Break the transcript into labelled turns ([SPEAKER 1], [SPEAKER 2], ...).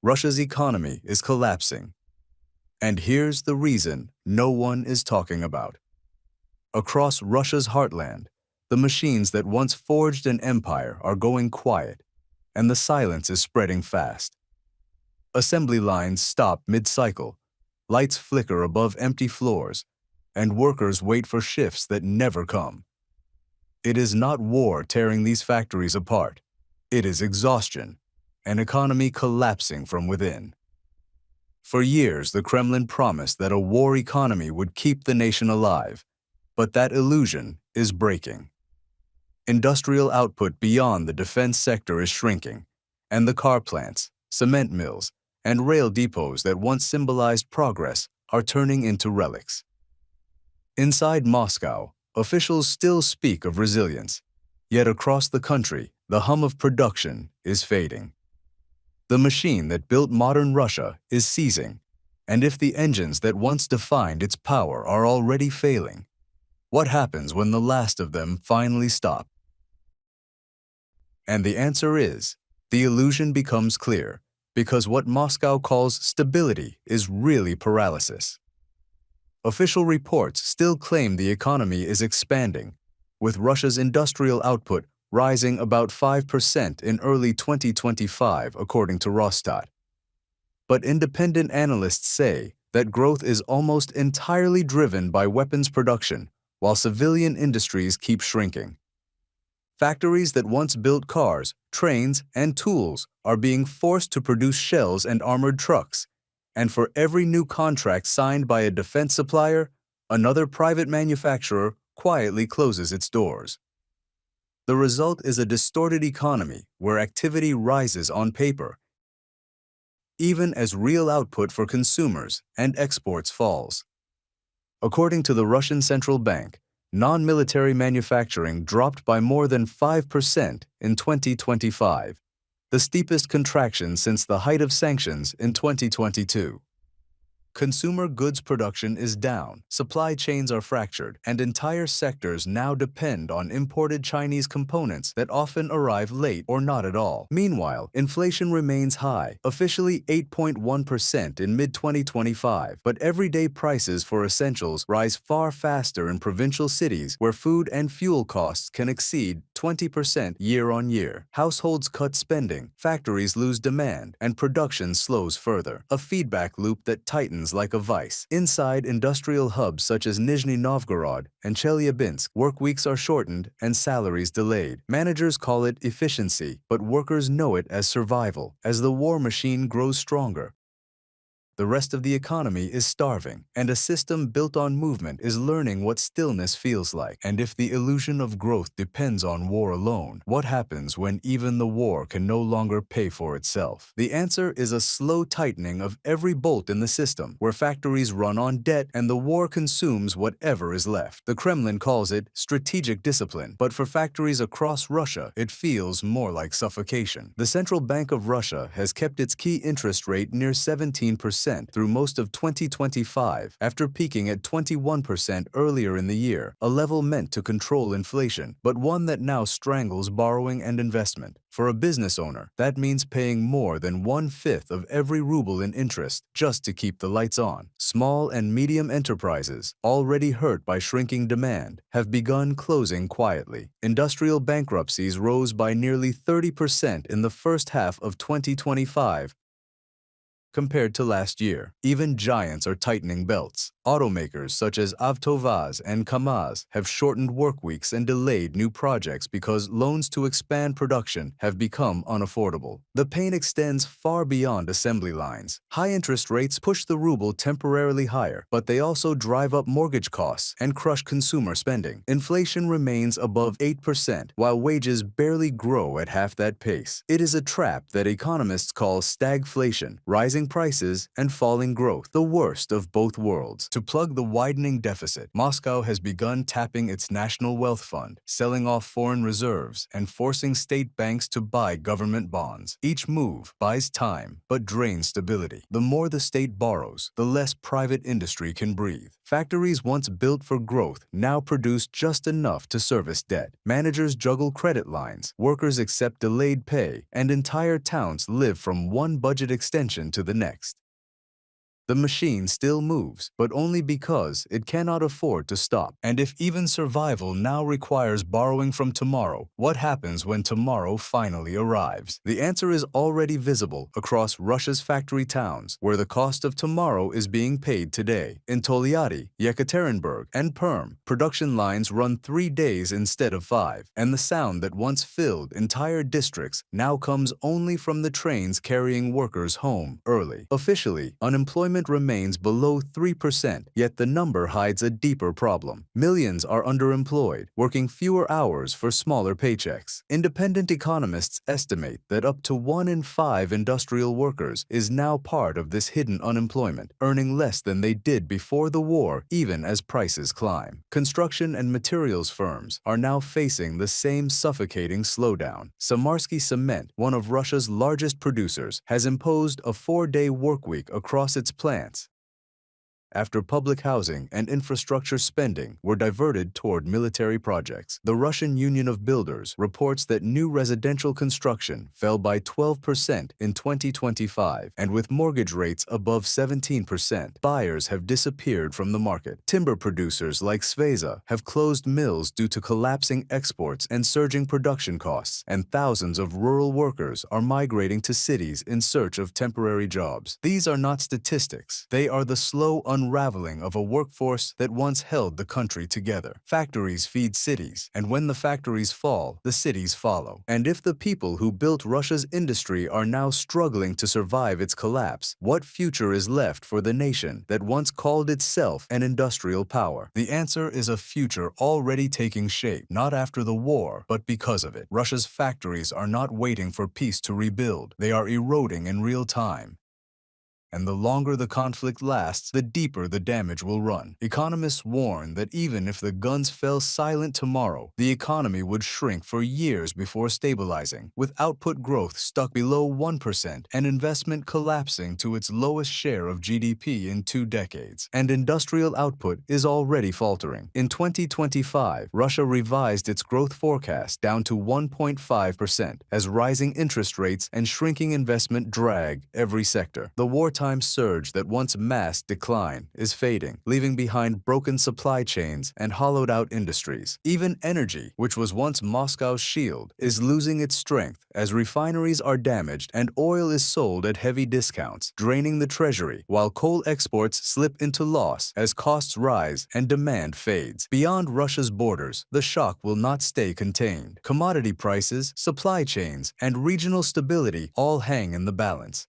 [SPEAKER 1] Russia's economy is collapsing. And here's the reason no one is talking about. Across Russia's heartland, the machines that once forged an empire are going quiet, and the silence is spreading fast. Assembly lines stop mid-cycle, lights flicker above empty floors, and workers wait for shifts that never come. It is not war tearing these factories apart. It is exhaustion, an economy collapsing from within. For years, the Kremlin promised that a war economy would keep the nation alive, but that illusion is breaking. Industrial output beyond the defense sector is shrinking, and the car plants, cement mills, and rail depots that once symbolized progress are turning into relics. Inside Moscow, officials still speak of resilience, yet across the country, the hum of production is fading. The machine that built modern Russia is seizing, and if the engines that once defined its power are already failing, what happens when the last of them finally stop? And the answer is, the illusion becomes clear, because what Moscow calls stability is really paralysis. Official reports still claim the economy is expanding, with Russia's industrial output rising about 5% in early 2025, according to Rosstat. But independent analysts say that growth is almost entirely driven by weapons production, while civilian industries keep shrinking. Factories that once built cars, trains, and tools are being forced to produce shells and armored trucks, and for every new contract signed by a defense supplier, another private manufacturer quietly closes its doors. The result is a distorted economy where activity rises on paper, even as real output for consumers and exports falls. According to the Russian Central Bank, non-military manufacturing dropped by more than 5% in 2025, the steepest contraction since the height of sanctions in 2022. Consumer goods production is down, supply chains are fractured, and entire sectors now depend on imported Chinese components that often arrive late or not at all. Meanwhile, inflation remains high, officially 8.1% in mid-2025, but everyday prices for essentials rise far faster in provincial cities where food and fuel costs can exceed 20% year-on-year. Households cut spending, factories lose demand, and production slows further, a feedback loop that tightens like a vice. Inside industrial hubs such as Nizhny Novgorod and Chelyabinsk, work weeks are shortened and salaries delayed. Managers call it efficiency, but workers know it as survival. As the war machine grows stronger, the rest of the economy is starving, and a system built on movement is learning what stillness feels like. And if the illusion of growth depends on war alone, what happens when even the war can no longer pay for itself? The answer is a slow tightening of every bolt in the system, where factories run on debt and the war consumes whatever is left. The Kremlin calls it strategic discipline, but for factories across Russia, it feels more like suffocation. The Central Bank of Russia has kept its key interest rate near 17% through most of 2025, after peaking at 21% earlier in the year, a level meant to control inflation, but one that now strangles borrowing and investment. For a business owner, that means paying more than 1/5 of every ruble in interest just to keep the lights on. Small and medium enterprises, already hurt by shrinking demand, have begun closing quietly. Industrial bankruptcies rose by nearly 30% in the first half of 2025, compared to last year. Even giants are tightening belts. Automakers such as Avtovaz and Kamaz have shortened work weeks and delayed new projects because loans to expand production have become unaffordable. The pain extends far beyond assembly lines. High interest rates push the ruble temporarily higher, but they also drive up mortgage costs and crush consumer spending. Inflation remains above 8%, while wages barely grow at half that pace. It is a trap that economists call stagflation, rising prices and falling growth, the worst of both worlds. To plug the widening deficit, Moscow has begun tapping its national wealth fund, selling off foreign reserves, and forcing state banks to buy government bonds. Each move buys time, but drains stability. The more the state borrows, the less private industry can breathe. Factories once built for growth now produce just enough to service debt. Managers juggle credit lines, workers accept delayed pay, and entire towns live from one budget extension to the next. The machine still moves, but only because it cannot afford to stop. And if even survival now requires borrowing from tomorrow, what happens when tomorrow finally arrives? The answer is already visible across Russia's factory towns, where the cost of tomorrow is being paid today. In Tolyatti, Yekaterinburg, and Perm, production lines run 3 days instead of 5, and the sound that once filled entire districts now comes only from the trains carrying workers home early. Officially, unemployment remains below 3%, yet the number hides a deeper problem. Millions are underemployed, working fewer hours for smaller paychecks. Independent economists estimate that up to 1 in 5 industrial workers is now part of this hidden unemployment, earning less than they did before the war, even as prices climb. Construction and materials firms are now facing the same suffocating slowdown. Samarsky Cement, one of Russia's largest producers, has imposed a 4-day workweek across its plants after public housing and infrastructure spending were diverted toward military projects. The Russian Union of Builders reports that new residential construction fell by 12% in 2025, and with mortgage rates above 17%, buyers have disappeared from the market. Timber producers like Sveza have closed mills due to collapsing exports and surging production costs, and thousands of rural workers are migrating to cities in search of temporary jobs. These are not statistics. They are the slow unraveling of a workforce that once held the country together. Factories feed cities, and when the factories fall, the cities follow. And if the people who built Russia's industry are now struggling to survive its collapse, what future is left for the nation that once called itself an industrial power? The answer is a future already taking shape, not after the war, but because of it. Russia's factories are not waiting for peace to rebuild. They are eroding in real time. And the longer the conflict lasts, the deeper the damage will run. Economists warn that even if the guns fell silent tomorrow, the economy would shrink for years before stabilizing, with output growth stuck below 1% and investment collapsing to its lowest share of GDP in 2 decades. And industrial output is already faltering. In 2025, Russia revised its growth forecast down to 1.5% as rising interest rates and shrinking investment drag every sector. The wartime surge that once masked decline is fading, leaving behind broken supply chains and hollowed-out industries. Even energy, which was once Moscow's shield, is losing its strength as refineries are damaged and oil is sold at heavy discounts, draining the treasury, while coal exports slip into loss as costs rise and demand fades. Beyond Russia's borders, the shock will not stay contained. Commodity prices, supply chains, and regional stability all hang in the balance.